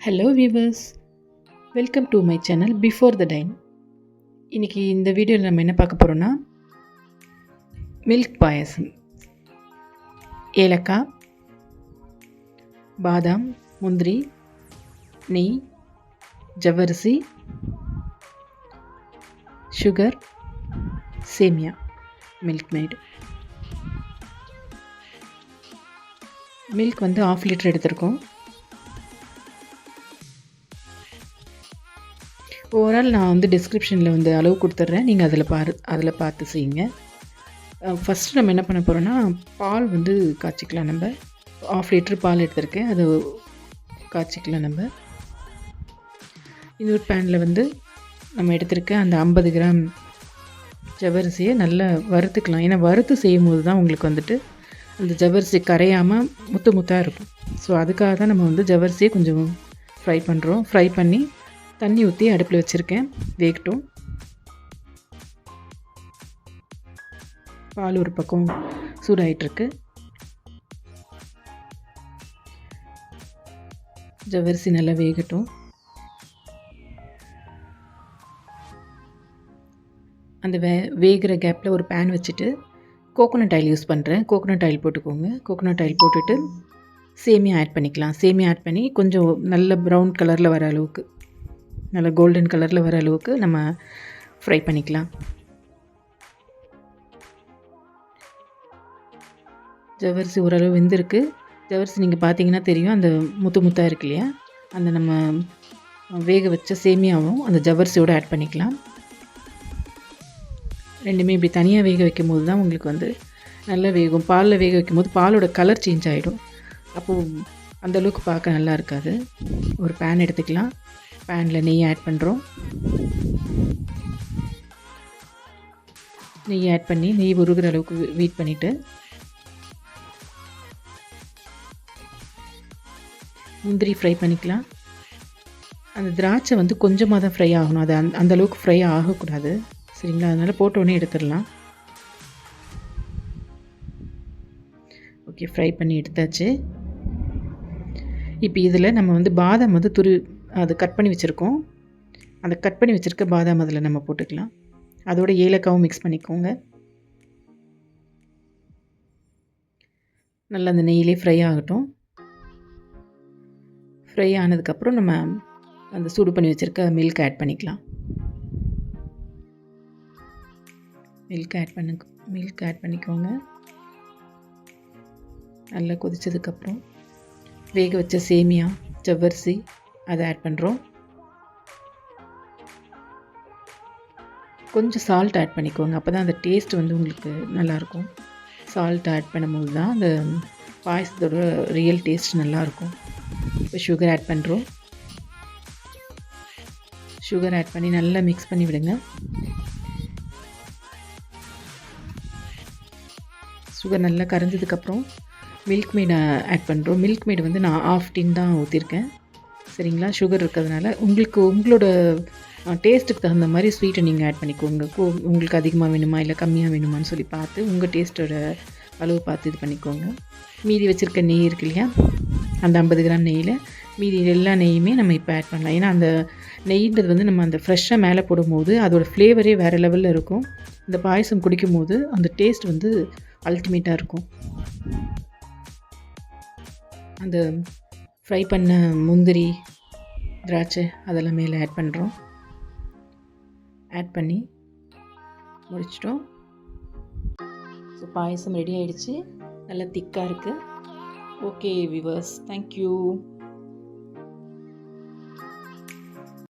Hello viewers, welcome to my channel before the time. இன்றைக்கி இந்த வீடியோவில் நம்ம என்ன பார்க்க போகிறோன்னா, மில்க் பாயசம். ஏலக்காய், பாதாம், முந்திரி, நெய், ஜவ்வரிசி, சுகர், சேமியா, மில்க் மேட். மில்க் வந்து 1/2 லிட்டர் எடுத்திருக்கோம். ஓவரால் நான் வந்து டிஸ்கிரிப்ஷனில் வந்து அளவு கொடுத்துட்றேன், நீங்கள் அதில் பார்த்து செய்யுங்க. ஃபஸ்ட்டு நம்ம என்ன பண்ண போகிறோன்னா, பால் வந்து காய்ச்சிக்கலாம். நம்ம 1/2 லிட்டர் பால் எடுத்திருக்கேன், அது காய்ச்சிக்கலாம். நம்ம இன்னொரு பேனில் வந்து நம்ம எடுத்திருக்க அந்த 50 கிராம் ஜவ்வரிசியை நல்லா வறுத்துக்கலாம். ஏன்னா வறுத்து செய்யும் போது தான் உங்களுக்கு வந்துட்டு அந்த ஜவ்வரிசி கரையாமல் முத்து முத்தாக இருக்கும். ஸோ அதுக்காக தான் நம்ம வந்து ஜவ்வரிசியை கொஞ்சம் ஃப்ரை பண்ணுறோம். ஃப்ரை பண்ணி தண்ணி ஊற்றி அடுப்பில் வச்சுருக்கேன், வேகட்டும். பால் ஒரு பக்கம் சூடாயிட்ருக்கு. ஜவ்வரிசி நல்லா வேகட்டும். அந்த வேகிற கேப்பில் ஒரு பேன் வச்சுட்டு கோகோனட் ஆயில் யூஸ் பண்ணுறேன். கோகோனட் ஆயில் போட்டுக்கோங்க. கோகோனட் ஆயில் போட்டுட்டு சேமியா ஆட் பண்ணிக்கலாம். சேமியா ஆட் பண்ணி கொஞ்சம் நல்ல ப்ரௌன் கலரில் வர அளவுக்கு, நல்ல கோல்டன் கலரில் வர அளவுக்கு நம்ம ஃப்ரை பண்ணிக்கலாம். ஜவ்வரிசி ஓரளவு வெந்திருக்கு. ஜவ்வரிசி நீங்கள் பார்த்தீங்கன்னா தெரியும், அந்த முத்து முத்தாக இருக்கு இல்லையா, அந்த நம்ம வேக வச்ச சேமியாவும் அந்த ஜவ்வரிசியோடு ஆட் பண்ணிக்கலாம். ரெண்டுமே இப்படி தனியாக வேக வைக்கும் போது தான் உங்களுக்கு வந்து நல்லா வேகும். பாலில் வேக வைக்கும் போது பாலோட கலர் சேஞ்ச் ஆகிடும். அப்போது அந்தளவுக்கு பார்க்க நல்லா இருக்காது. ஒரு பேன் எடுத்துக்கலாம். பேனில் நெய் ஆட் பண்ணுறோம். நெய் ஆட் பண்ணி நெய் உருகிற அளவுக்கு வெயிட் பண்ணிவிட்டு முந்திரி ஃப்ரை பண்ணிக்கலாம். அந்த திராட்சை வந்து கொஞ்சமாக தான் ஃப்ரை ஆகணும், அது அந்தளவுக்கு ஃப்ரை ஆகக்கூடாது, சரிங்களா? அதனால் போட்டோடனே எடுத்துடலாம். ஓகே, ஃப்ரை பண்ணி எடுத்தாச்சு. இப்போ இதில் நம்ம வந்து பாதாம் வந்து அது கட் பண்ணி வச்சுருக்கோம். அந்த கட் பண்ணி வச்சுருக்க பாதாம் அதில் நம்ம போட்டுக்கலாம். அதோட ஏலக்காவும் மிக்ஸ் பண்ணிக்கோங்க. நல்லா அந்த நெய்யிலே ஃப்ரை ஆகட்டும். ஃப்ரை ஆனதுக்கப்புறம் நம்ம அந்த சூடு பண்ணி வச்சுருக்க மில்க் ஆட் பண்ணிக்கலாம். மில்க் ஆட் பண்ணிக்கோங்க. நல்லா கொதித்ததுக்கப்புறம் வேக வச்ச சேமியா, ஜவ்வரிசி அதை ஆட் பண்ணுறோம். கொஞ்சம் சால்ட் ஆட் பண்ணிக்கோங்க, அப்போ தான் அந்த டேஸ்ட் வந்து உங்களுக்கு நல்லாயிருக்கும். சால்ட் ஆட் பண்ணும்போது தான் அந்த பாயசத்தோட ரியல் டேஸ்ட் நல்லாயிருக்கும். இப்போ சுகர் ஆட் பண்ணுறோம். சுகர் ஆட் பண்ணி நல்லா மிக்ஸ் பண்ணி விடுங்க. சுகர் நல்லா கரைஞ்சதுக்கப்புறம் மில்க் மேட் ஆட் பண்ணுறோம். மில்க் மேட் வந்து நான் 1/2 டின் தான் ஊற்றிருக்கேன், சரிங்களா? சுகர் இருக்கிறதுனால உங்களோட டேஸ்ட்டுக்கு தகுந்த மாதிரி ஸ்வீட்டை நீங்கள் ஆட் பண்ணிக்கோங்க. உங்களுக்கு அதிகமாக வேணுமா இல்லை கம்மியாக வேணுமான்னு சொல்லி பார்த்து உங்கள் டேஸ்ட்டோட அளவு பார்த்து இது பண்ணிக்கோங்க. மீதி வச்சுருக்க நெய் இருக்கு இல்லையா, அந்த 50 கிராம் நெய்யில் மீதி எல்லா நெய்யுமே நம்ம இப்போ ஆட் பண்ணலாம். ஏன்னா அந்த நெய்ன்றது வந்து நம்ம அந்த ஃப்ரெஷ்ஷாக மேலே போடும்போது அதோடய ஃப்ளேவரே வேறு லெவலில் இருக்கும். இந்த பாயசம் குடிக்கும் போது அந்த டேஸ்ட் வந்து அல்டிமேட்டாக இருக்கும். அந்த ஃப்ரை பண்ண முந்திரி, திராட்சை அதெல்லாம் மேலே ஆட் பண்ணுறோம். ஆட் பண்ணி முடிச்சிட்டோம். ஸோ பாயசம் ரெடி ஆகிடுச்சு. நல்லா திக்காக இருக்குது. Okay viewers, thank you.